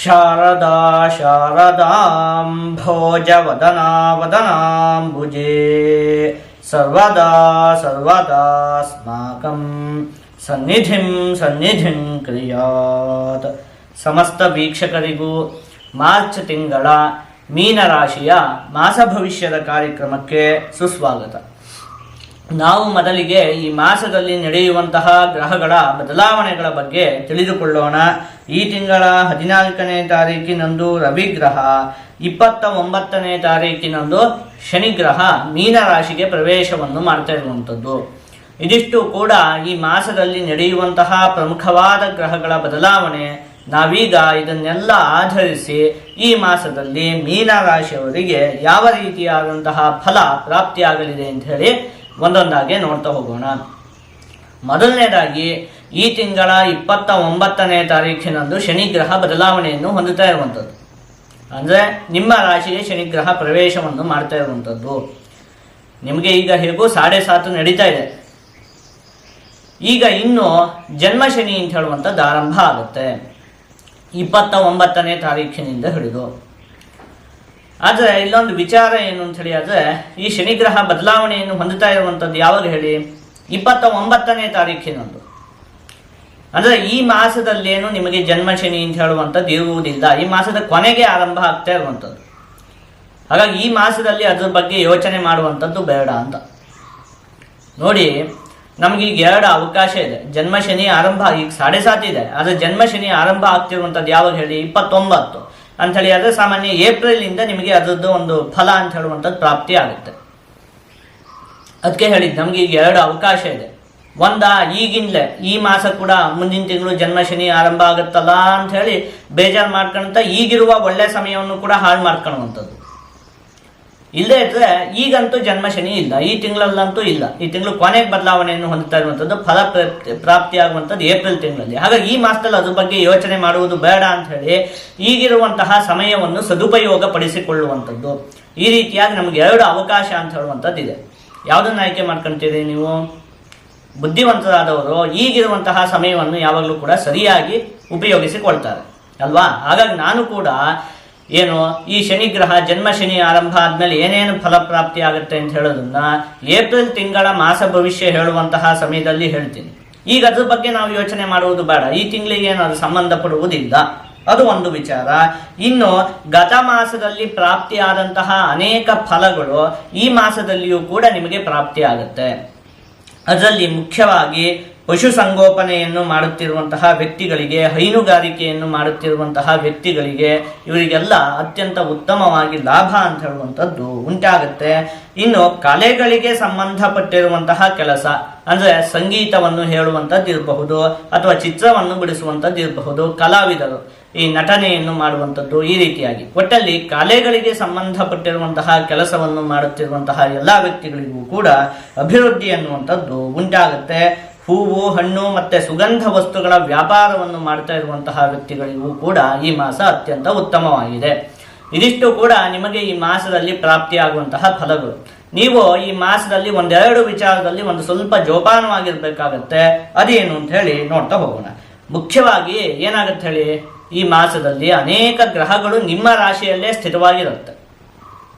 ಶಾರದಾ ಶಾರದಾಂಭೋಜವದನಾ ವದನಾಂಬುಜೇ ಸರ್ವದಾ ಸರ್ವದಾಸ್ಮಾಕಂ ಸನ್ನಿಧಿಂ ಸನ್ನಿಧಿಂ ಕ್ರಿಯಾತ್. ಸಮಸ್ತ ವೀಕ್ಷಕರಿಗೂ ಮಾರ್ಚ್ ತಿಂಗಳ ಮೀನರಾಶಿಯ ಮಾಸ ಭವಿಷ್ಯದ ಕಾರ್ಯಕ್ರಮಕ್ಕೆ ಸುಸ್ವಾಗತ. ನಾವು ಮೊದಲಿಗೆ ಈ ಮಾಸದಲ್ಲಿ ನಡೆಯುವಂತಹ ಗ್ರಹಗಳ ಬದಲಾವಣೆಗಳ ಬಗ್ಗೆ ತಿಳಿದುಕೊಳ್ಳೋಣ. ಈ ತಿಂಗಳ 14ನೇ ತಾರೀಕಿನಂದು ರವಿಗ್ರಹ, 29ನೇ ತಾರೀಕಿನಂದು ಶನಿಗ್ರಹ ಮೀನರಾಶಿಗೆ ಪ್ರವೇಶವನ್ನು ಮಾಡ್ತಾ ಇರುವಂಥದ್ದು. ಇದಿಷ್ಟು ಕೂಡ ಈ ಮಾಸದಲ್ಲಿ ನಡೆಯುವಂತಹ ಪ್ರಮುಖವಾದ ಗ್ರಹಗಳ ಬದಲಾವಣೆ. ನಾವೀಗ ಇದನ್ನೆಲ್ಲ ಆಧರಿಸಿ ಈ ಮಾಸದಲ್ಲಿ ಮೀನರಾಶಿಯವರಿಗೆ ಯಾವ ರೀತಿಯಾದಂತಹ ಫಲ ಪ್ರಾಪ್ತಿಯಾಗಲಿದೆ ಅಂತ ಹೇಳಿ ಒಂದೊಂದಾಗಿ ನೋಡ್ತಾ ಹೋಗೋಣ. ಮೊದಲನೇದಾಗಿ ಈ ತಿಂಗಳ 29ನೇ ತಾರೀಖಿನಂದು ಶನಿಗ್ರಹ ಬದಲಾವಣೆಯನ್ನು ಹೊಂದುತ್ತಾ ಇರುವಂಥದ್ದು. ಅಂದರೆ ನಿಮ್ಮ ರಾಶಿಗೆ ಶನಿಗ್ರಹ ಪ್ರವೇಶವನ್ನು ಮಾಡ್ತಾ ಇರುವಂಥದ್ದು. ನಿಮಗೆ ಈಗ ಹೇಗೂ 7.5 ನಡೀತಾ ಇದೆ. ಈಗ ಇನ್ನು ಜನ್ಮ ಶನಿ ಅಂತ ಹೇಳುವಂಥದ್ದು ಆರಂಭ ಆಗುತ್ತೆ 29ನೇ ತಾರೀಖಿನಿಂದ ಹಿಡಿದು. ಆದರೆ ಇಲ್ಲೊಂದು ವಿಚಾರ ಏನು ಅಂತ ಹೇಳಿ, ಆದರೆ ಈ ಶನಿಗ್ರಹ ಬದಲಾವಣೆಯನ್ನು ಹೊಂದುತ್ತಾ ಇರುವಂಥದ್ದು ಯಾವಾಗ ಹೇಳಿ, 29ನೇ ತಾರೀಖಿನಂದು. ಅಂದರೆ ಈ ಮಾಸದಲ್ಲೇನು ನಿಮಗೆ ಜನ್ಮ ಶನಿ ಅಂತ ಹೇಳುವಂಥದ್ದು ಇರುವುದಿಲ್ಲ. ಈ ಮಾಸದ ಕೊನೆಗೆ ಆರಂಭ ಆಗ್ತಾ ಇರುವಂಥದ್ದು. ಹಾಗಾಗಿ ಈ ಮಾಸದಲ್ಲಿ ಅದ್ರ ಬಗ್ಗೆ ಯೋಚನೆ ಮಾಡುವಂಥದ್ದು ಬೇಡ ಅಂತ ನೋಡಿ. ನಮಗೀಗ 2 ಅವಕಾಶ ಇದೆ. ಜನ್ಮ ಶನಿ ಆರಂಭ ಈಗ 7.5 ಇದೆ, ಆದರೆ ಜನ್ಮ ಶನಿ ಆರಂಭ ಆಗ್ತಿರುವಂಥದ್ದು ಯಾವಾಗ ಹೇಳಿ, 29 ಅಂಥೇಳಿ. ಆದರೆ ಸಾಮಾನ್ಯ ಏಪ್ರಿಲಿಂದ ನಿಮಗೆ ಅದರದ್ದು ಒಂದು ಫಲ ಅಂತ ಹೇಳುವಂಥದ್ದು ಪ್ರಾಪ್ತಿ ಆಗುತ್ತೆ. ಅದಕ್ಕೆ ಹೇಳಿದ್ದು ನಮಗೆ ಈಗ 2 ಅವಕಾಶ ಇದೆ. ಈಗಿಂದಲೇ ಈ ಮಾಸ ಕೂಡ ಮುಂದಿನ ತಿಂಗಳು ಜನ್ಮ ಶನಿ ಆರಂಭ ಆಗುತ್ತಲ್ಲ ಅಂತ ಹೇಳಿ ಬೇಜಾರು ಮಾಡ್ಕೊಂತ ಈಗಿರುವ ಒಳ್ಳೆ ಸಮಯವನ್ನು ಕೂಡ ಹಾಳು ಮಾಡ್ಕೊಳ್ಳುವಂಥದ್ದು. ಇಲ್ಲದೇ ಇದ್ರೆ ಈಗಂತೂ ಜನ್ಮ ಶನಿ ಇಲ್ಲ, ಈ ತಿಂಗಳಲ್ಲಂತೂ ಇಲ್ಲ. ಈ ತಿಂಗಳು ಕೊನೆಗೆ ಬದಲಾವಣೆಯನ್ನು ಹೊಂದುತ್ತಾ ಇರುವಂಥದ್ದು, ಫಲ ಪ್ರಾಪ್ತಿಯಾಗುವಂಥದ್ದು ಏಪ್ರಿಲ್ ತಿಂಗಳಲ್ಲಿ. ಹಾಗಾಗಿ ಈ ಮಾಸದಲ್ಲಿ ಅದ್ರ ಬಗ್ಗೆ ಯೋಚನೆ ಮಾಡುವುದು ಬೇಡ ಅಂತ ಹೇಳಿ ಈಗಿರುವಂತಹ ಸಮಯವನ್ನು ಸದುಪಯೋಗ ಪಡಿಸಿಕೊಳ್ಳುವಂಥದ್ದು. ಈ ರೀತಿಯಾಗಿ ನಮಗೆ 2 ಅವಕಾಶ ಅಂತ ಹೇಳುವಂಥದ್ದು ಇದೆ. ಯಾವುದನ್ನು ಆಯ್ಕೆ ಮಾಡ್ಕೊಂತೀರಿ ನೀವು? ಬುದ್ಧಿವಂತರಾದವರು ಈಗಿರುವಂತಹ ಸಮಯವನ್ನು ಯಾವಾಗಲೂ ಕೂಡ ಸರಿಯಾಗಿ ಉಪಯೋಗಿಸಿಕೊಳ್ತಾರೆ ಅಲ್ವಾ? ಹಾಗಾಗಿ ನಾನು ಕೂಡ ಏನು ಈ ಶನಿಗ್ರಹ ಜನ್ಮ ಶನಿ ಆರಂಭ ಆದ್ಮೇಲೆ ಏನೇನು ಫಲಪ್ರಾಪ್ತಿ ಆಗುತ್ತೆ ಅಂತ ಹೇಳೋದನ್ನ ಏಪ್ರಿಲ್ ತಿಂಗಳ ಮಾಸ ಭವಿಷ್ಯ ಹೇಳುವಂತಹ ಸಮಯದಲ್ಲಿ ಹೇಳ್ತೀನಿ. ಈಗ ಅದ್ರ ಬಗ್ಗೆ ನಾವು ಯೋಚನೆ ಮಾಡುವುದು ಬೇಡ. ಈ ತಿಂಗಳಿಗೆ ಏನು ಅದು ಸಂಬಂಧಪಡುವುದಿಲ್ಲ. ಅದು ಒಂದು ವಿಚಾರ. ಇನ್ನು ಗತ ಮಾಸದಲ್ಲಿ ಪ್ರಾಪ್ತಿಯಾದಂತಹ ಅನೇಕ ಫಲಗಳು ಈ ಮಾಸದಲ್ಲಿಯೂ ಕೂಡ ನಿಮಗೆ ಪ್ರಾಪ್ತಿ ಆಗುತ್ತೆ. ಅದರಲ್ಲಿ ಮುಖ್ಯವಾಗಿ ಪಶು ಸಂಗೋಪನೆಯನ್ನು ಮಾಡುತ್ತಿರುವಂತಹ ವ್ಯಕ್ತಿಗಳಿಗೆ, ಹೈನುಗಾರಿಕೆಯನ್ನು ಮಾಡುತ್ತಿರುವಂತಹ ವ್ಯಕ್ತಿಗಳಿಗೆ, ಇವರಿಗೆಲ್ಲ ಅತ್ಯಂತ ಉತ್ತಮವಾಗಿ ಲಾಭ ಅಂತ ಹೇಳುವಂಥದ್ದು ಉಂಟಾಗುತ್ತೆ. ಇನ್ನು ಕಲೆಗಳಿಗೆ ಸಂಬಂಧಪಟ್ಟಿರುವಂತಹ ಕೆಲಸ, ಅಂದರೆ ಸಂಗೀತವನ್ನು ಹೇಳುವಂಥದ್ದು ಇರಬಹುದು, ಅಥವಾ ಚಿತ್ರವನ್ನು ಬಿಡಿಸುವಂಥದ್ದು ಇರಬಹುದು, ಕಲಾವಿದರು ಈ ನಟನೆಯನ್ನು ಮಾಡುವಂಥದ್ದು, ಈ ರೀತಿಯಾಗಿ ಒಟ್ಟಲ್ಲಿ ಕಲೆಗಳಿಗೆ ಸಂಬಂಧಪಟ್ಟಿರುವಂತಹ ಕೆಲಸವನ್ನು ಮಾಡುತ್ತಿರುವಂತಹ ಎಲ್ಲ ವ್ಯಕ್ತಿಗಳಿಗೂ ಕೂಡ ಅಭಿವೃದ್ಧಿ ಅನ್ನುವಂಥದ್ದು ಉಂಟಾಗುತ್ತೆ. ಹೂವು, ಹಣ್ಣು ಮತ್ತೆ ಸುಗಂಧ ವಸ್ತುಗಳ ವ್ಯಾಪಾರವನ್ನು ಮಾಡ್ತಾ ಇರುವಂತಹ ವ್ಯಕ್ತಿಗಳಿಗೂ ಕೂಡ ಈ ಮಾಸ ಅತ್ಯಂತ ಉತ್ತಮವಾಗಿದೆ. ಇದಿಷ್ಟು ಕೂಡ ನಿಮಗೆ ಈ ಮಾಸದಲ್ಲಿ ಪ್ರಾಪ್ತಿಯಾಗುವಂತಹ ಫಲಗಳು. ನೀವು ಈ ಮಾಸದಲ್ಲಿ 1-2 ವಿಚಾರದಲ್ಲಿ ಒಂದು ಸ್ವಲ್ಪ ಜೋಪಾನವಾಗಿರ್ಬೇಕಾಗತ್ತೆ. ಅದೇನು ಅಂತ ಹೇಳಿ ನೋಡ್ತಾ ಹೋಗೋಣ. ಮುಖ್ಯವಾಗಿ ಏನಾಗುತ್ತೆ ಹೇಳಿ, ಈ ಮಾಸದಲ್ಲಿ ಅನೇಕ ಗ್ರಹಗಳು ನಿಮ್ಮ ರಾಶಿಯಲ್ಲೇ ಸ್ಥಿತವಾಗಿರುತ್ತೆ.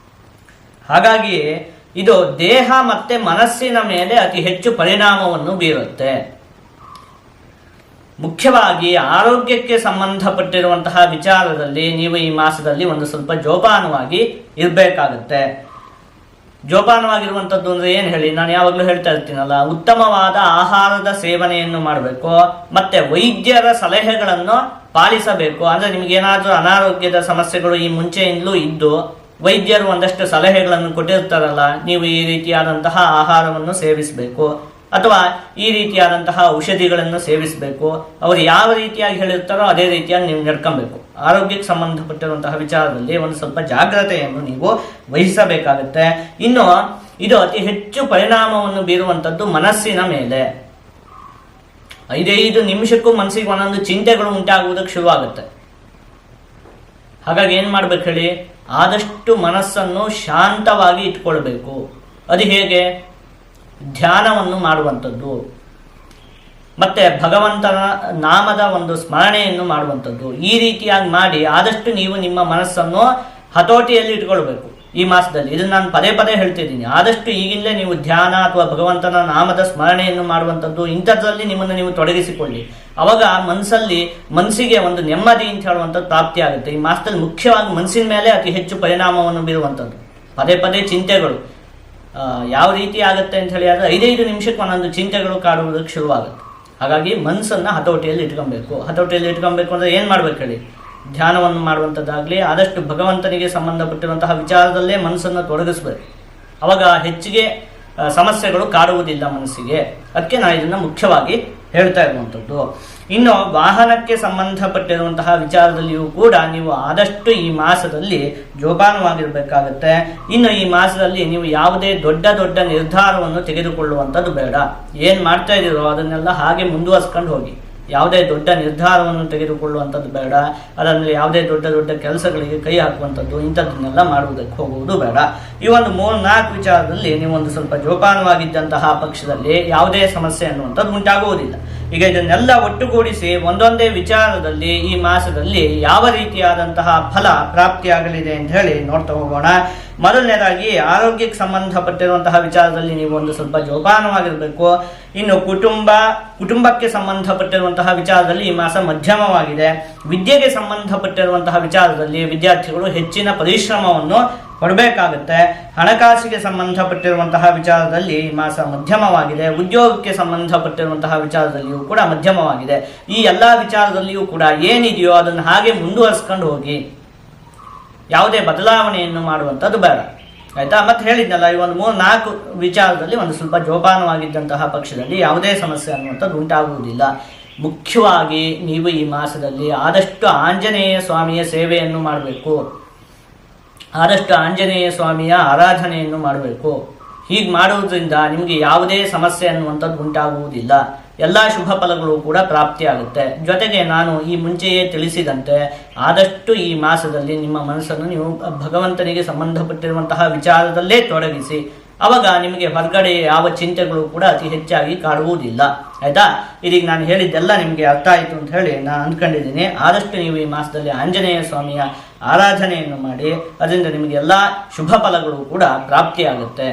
ಹಾಗಾಗಿ ಇದು ದೇಹ ಮತ್ತೆ ಮನಸ್ಸಿನ ಮೇಲೆ ಅತಿ ಹೆಚ್ಚು ಪರಿಣಾಮವನ್ನು ಬೀರುತ್ತೆ. ಮುಖ್ಯವಾಗಿ ಆರೋಗ್ಯಕ್ಕೆ ಸಂಬಂಧಪಟ್ಟಿರುವಂತಹ ವಿಚಾರದಲ್ಲಿ ನೀವು ಈ ಮಾಸದಲ್ಲಿ ಒಂದು ಸ್ವಲ್ಪ ಜೋಪಾನವಾಗಿ ಇರಬೇಕಾಗತ್ತೆ. ಜೋಪಾನವಾಗಿರುವಂಥದ್ದು ಅಂದರೆ ಏನು ಹೇಳಿ, ನಾನು ಯಾವಾಗಲೂ ಹೇಳ್ತಾ ಇರ್ತೀನಲ್ಲ, ಉತ್ತಮವಾದ ಆಹಾರದ ಸೇವನೆಯನ್ನು ಮಾಡಬೇಕು, ಮತ್ತೆ ವೈದ್ಯರ ಸಲಹೆಗಳನ್ನು ಪಾಲಿಸಬೇಕು. ಅಂದರೆ ನಿಮಗೇನಾದರೂ ಅನಾರೋಗ್ಯದ ಸಮಸ್ಯೆಗಳು ಈ ಮುಂಚೆಯಿಂದಲೂ ಇದ್ದು ವೈದ್ಯರು ಒಂದಷ್ಟು ಸಲಹೆಗಳನ್ನು ಕೊಟ್ಟಿರ್ತಾರಲ್ಲ, ನೀವು ಈ ರೀತಿಯಾದಂತಹ ಆಹಾರವನ್ನು ಸೇವಿಸಬೇಕು ಅಥವಾ ಈ ರೀತಿಯಾದಂತಹ ಔಷಧಿಗಳನ್ನು ಸೇವಿಸಬೇಕು. ಅವರು ಯಾವ ರೀತಿಯಾಗಿ ಹೇಳಿರ್ತಾರೋ ಅದೇ ರೀತಿಯಾಗಿ ನೀವು ನಡ್ಕೊಬೇಕು. ಆರೋಗ್ಯಕ್ಕೆ ಸಂಬಂಧಪಟ್ಟಿರುವಂತಹ ವಿಚಾರದಲ್ಲಿ ಒಂದು ಸ್ವಲ್ಪ ಜಾಗ್ರತೆಯನ್ನು ನೀವು ವಹಿಸಬೇಕಾಗುತ್ತೆ. ಇನ್ನು ಇದು ಅತಿ ಹೆಚ್ಚು ಪರಿಣಾಮವನ್ನು ಬೀರುವಂಥದ್ದು ಮನಸ್ಸಿನ ಮೇಲೆ. 5 ನಿಮಿಷಕ್ಕೂ ಮನಸ್ಸಿಗೆ ಒಂದೊಂದು ಚಿಂತೆಗಳು ಉಂಟಾಗುವುದಕ್ಕೆ ಶುರುವಾಗುತ್ತೆ. ಹಾಗಾಗಿ ಏನು ಮಾಡ್ಬೇಕು ಹೇಳಿ, ಆದಷ್ಟು ಮನಸ್ಸನ್ನು ಶಾಂತವಾಗಿ ಇಟ್ಕೊಳ್ಬೇಕು. ಅದು ಹೇಗೆ? ಧ್ಯಾನವನ್ನು ಮಾಡುವಂಥದ್ದು. ಮತ್ತೆ ಭಗವಂತನ ನಾಮದ ಒಂದು ಸ್ಮರಣೆಯನ್ನು ಮಾಡುವಂಥದ್ದು. ಈ ರೀತಿಯಾಗಿ ಮಾಡಿ ಆದಷ್ಟು ನೀವು ನಿಮ್ಮ ಮನಸ್ಸನ್ನು ಹತೋಟಿಯಲ್ಲಿ ಇಟ್ಕೊಳ್ಬೇಕು ಈ ಮಾಸದಲ್ಲಿ. ಇದನ್ನು ನಾನು ಪದೇ ಪದೇ ಹೇಳ್ತಿದ್ದೀನಿ. ಆದಷ್ಟು ಈಗಿಂದಲೇ ನೀವು ಧ್ಯಾನ ಅಥವಾ ಭಗವಂತನ ನಾಮದ ಸ್ಮರಣೆಯನ್ನು ಮಾಡುವಂಥದ್ದು ಇಂಥದ್ರಲ್ಲಿ ನಿಮ್ಮನ್ನು ನೀವು ತೊಡಗಿಸಿಕೊಳ್ಳಿ. ಅವಾಗ ಮನಸ್ಸಿಗೆ ಒಂದು ನೆಮ್ಮದಿ ಅಂತ ಹೇಳುವಂಥದ್ದು ಪ್ರಾಪ್ತಿ ಆಗುತ್ತೆ. ಈ ಮಾಸದಲ್ಲಿ ಮುಖ್ಯವಾಗಿ ಮನಸ್ಸಿನ ಮೇಲೆ ಅತಿ ಹೆಚ್ಚು ಪರಿಣಾಮವನ್ನು ಬೀರುವಂಥದ್ದು. ಪದೇ ಪದೇ ಚಿಂತೆಗಳು ಯಾವ ರೀತಿ ಆಗುತ್ತೆ ಅಂತ ಹೇಳಿ ಆದರೆ 5 ನಿಮಿಷಕ್ಕೆ ಒಂದೊಂದು ಚಿಂತೆಗಳು ಕಾಡುವುದಕ್ಕೆ ಶುರುವಾಗುತ್ತೆ. ಹಾಗಾಗಿ ಮನಸ್ಸನ್ನು ಹತೋಟಿಯಲ್ಲಿ ಇಟ್ಕೊಬೇಕು. ಹತೋಟಿಯಲ್ಲಿ ಇಟ್ಕೊಬೇಕು ಅಂದರೆ ಏನು ಮಾಡ್ಬೇಕು ಹೇಳಿ? ಧ್ಯಾನವನ್ನು ಮಾಡುವಂಥದ್ದಾಗಲಿ, ಆದಷ್ಟು ಭಗವಂತನಿಗೆ ಸಂಬಂಧಪಟ್ಟಿರುವಂತಹ ವಿಚಾರದಲ್ಲೇ ಮನಸ್ಸನ್ನು ತೊಡಗಿಸ್ಬೇಕು. ಅವಾಗ ಹೆಚ್ಚಿಗೆ ಸಮಸ್ಯೆಗಳು ಕಾಡುವುದಿಲ್ಲ ಮನಸ್ಸಿಗೆ. ಅದಕ್ಕೆ ನಾನು ಇದನ್ನು ಮುಖ್ಯವಾಗಿ ಹೇಳ್ತಾ ಇರುವಂಥದ್ದು. ಇನ್ನು ವಾಹನಕ್ಕೆ ಸಂಬಂಧಪಟ್ಟಿರುವಂತಹ ವಿಚಾರದಲ್ಲಿಯೂ ಕೂಡ ನೀವು ಆದಷ್ಟು ಈ ಮಾಸದಲ್ಲಿ ಜೋಪಾನವಾಗಿರಬೇಕಾಗತ್ತೆ. ಇನ್ನು ಈ ಮಾಸದಲ್ಲಿ ನೀವು ಯಾವುದೇ ದೊಡ್ಡ ನಿರ್ಧಾರವನ್ನು ತೆಗೆದುಕೊಳ್ಳುವಂಥದ್ದು ಬೇಡ. ಏನು ಮಾಡ್ತಾ ಇದ್ದೀರೋ ಅದನ್ನೆಲ್ಲ ಹಾಗೆ ಮುಂದುವರ್ಸ್ಕೊಂಡು ಹೋಗಿ. ಯಾವುದೇ ದೊಡ್ಡ ನಿರ್ಧಾರವನ್ನು ತೆಗೆದುಕೊಳ್ಳುವಂಥದ್ದು ಬೇಡ. ಅದರಲ್ಲಿ ಯಾವುದೇ ದೊಡ್ಡ ಕೆಲಸಗಳಿಗೆ ಕೈ ಹಾಕುವಂಥದ್ದು ಇಂಥದ್ದನ್ನೆಲ್ಲ ಮಾಡುವುದಕ್ಕೆ ಹೋಗುವುದು ಬೇಡ. ಈ ಒಂದು 3-4 ವಿಚಾರದಲ್ಲಿ ನೀವೊಂದು ಸ್ವಲ್ಪ ಜೋಪಾನವಾಗಿದ್ದಂತಹ ಪಕ್ಷದಲ್ಲಿ ಯಾವುದೇ ಸಮಸ್ಯೆ ಅನ್ನುವಂಥದ್ದು ಉಂಟಾಗುವುದಿಲ್ಲ. ಈಗ ಇದನ್ನೆಲ್ಲ ಒಟ್ಟುಗೂಡಿಸಿ ಒಂದೊಂದೇ ವಿಚಾರದಲ್ಲಿ ಈ ಮಾಸದಲ್ಲಿ ಯಾವ ರೀತಿಯಾದಂತಹ ಫಲ ಪ್ರಾಪ್ತಿಯಾಗಲಿದೆ ಅಂತ ಹೇಳಿ ನೋಡ್ತಾ ಹೋಗೋಣ. ಮೊದಲನೇದಾಗಿ ಆರೋಗ್ಯಕ್ಕೆ ಸಂಬಂಧಪಟ್ಟಿರುವಂತಹ ವಿಚಾರದಲ್ಲಿ ನೀವು ಒಂದು ಸ್ವಲ್ಪ ಜೋಪಾನವಾಗಿರಬೇಕು. ಇನ್ನು ಕುಟುಂಬಕ್ಕೆ ಸಂಬಂಧಪಟ್ಟಿರುವಂತಹ ವಿಚಾರದಲ್ಲಿ ಈ ಮಾಸ ಮಧ್ಯಮವಾಗಿದೆ. ವಿದ್ಯೆಗೆ ಸಂಬಂಧಪಟ್ಟಿರುವಂತಹ ವಿಚಾರದಲ್ಲಿ ವಿದ್ಯಾರ್ಥಿಗಳು ಹೆಚ್ಚಿನ ಪರಿಶ್ರಮವನ್ನು ಕೊಡಬೇಕಾಗುತ್ತೆ. ಹಣಕಾಸಿಗೆ ಸಂಬಂಧಪಟ್ಟಿರುವಂತಹ ವಿಚಾರದಲ್ಲಿ ಈ ಮಾಸ ಮಧ್ಯಮವಾಗಿದೆ. ಉದ್ಯೋಗಕ್ಕೆ ಸಂಬಂಧಪಟ್ಟಿರುವಂತಹ ವಿಚಾರದಲ್ಲಿಯೂ ಕೂಡ ಮಧ್ಯಮವಾಗಿದೆ. ಈ ಎಲ್ಲ ವಿಚಾರದಲ್ಲಿಯೂ ಕೂಡ ಏನಿದೆಯೋ ಅದನ್ನು ಹಾಗೆ ಮುಂದುವರಿಸ್ಕೊಂಡು ಹೋಗಿ. ಯಾವುದೇ ಬದಲಾವಣೆಯನ್ನು ಮಾಡುವಂಥದ್ದು ಬೇಡ, ಆಯ್ತಾ? ಮತ್ತೆ ಹೇಳಿದ್ನಲ್ಲ, ಈ ಒಂದು 3-4 ವಿಚಾರದಲ್ಲಿ ಒಂದು ಸ್ವಲ್ಪ ಜೋಪಾನವಾಗಿದ್ದಂತಹ ಪಕ್ಷದಲ್ಲಿ ಯಾವುದೇ ಸಮಸ್ಯೆ ಅನ್ನುವಂಥದ್ದು ಉಂಟಾಗುವುದಿಲ್ಲ. ಮುಖ್ಯವಾಗಿ ನೀವು ಈ ಮಾಸದಲ್ಲಿ ಆದಷ್ಟು ಆಂಜನೇಯ ಸ್ವಾಮಿಯ ಸೇವೆಯನ್ನು ಮಾಡಬೇಕು. ಆದಷ್ಟು ಆಂಜನೇಯ ಸ್ವಾಮಿಯ ಆರಾಧನೆಯನ್ನು ಮಾಡಬೇಕು. ಹೀಗೆ ಮಾಡುವುದರಿಂದ ನಿಮಗೆ ಯಾವುದೇ ಸಮಸ್ಯೆ ಅನ್ನುವಂಥದ್ದು ಉಂಟಾಗುವುದಿಲ್ಲ. ಎಲ್ಲ ಶುಭ ಫಲಗಳು ಕೂಡ ಪ್ರಾಪ್ತಿಯಾಗುತ್ತೆ. ಜೊತೆಗೆ ನಾನು ಈ ಮುಂಚೆಯೇ ತಿಳಿಸಿದಂತೆ ಆದಷ್ಟು ಈ ಮಾಸದಲ್ಲಿ ನಿಮ್ಮ ಮನಸ್ಸನ್ನು ನೀವು ಭಗವಂತನಿಗೆ ಸಂಬಂಧಪಟ್ಟಿರುವಂತಹ ವಿಚಾರದಲ್ಲೇ ತೊಡಗಿಸಿ. ಅವಾಗ ನಿಮಗೆ ಹೊರಗಡೆ ಯಾವ ಚಿಂತೆಗಳು ಕೂಡ ಅತಿ ಹೆಚ್ಚಾಗಿ ಕಾಡುವುದಿಲ್ಲ, ಆಯ್ತಾ? ಇದೀಗ ನಾನು ಹೇಳಿದ್ದೆಲ್ಲ ನಿಮಗೆ ಅರ್ಥ ಆಯಿತು ಅಂತ ಹೇಳಿ ನಾನು ಅಂದ್ಕೊಂಡಿದ್ದೀನಿ. ಆದಷ್ಟು ನೀವು ಈ ಮಾಸದಲ್ಲಿ ಆಂಜನೇಯ ಸ್ವಾಮಿಯ ಆರಾಧನೆಯನ್ನು ಮಾಡಿ. ಅದರಿಂದ ನಿಮಗೆ ಎಲ್ಲ ಶುಭ ಫಲಗಳು ಕೂಡ ಪ್ರಾಪ್ತಿಯಾಗುತ್ತೆ.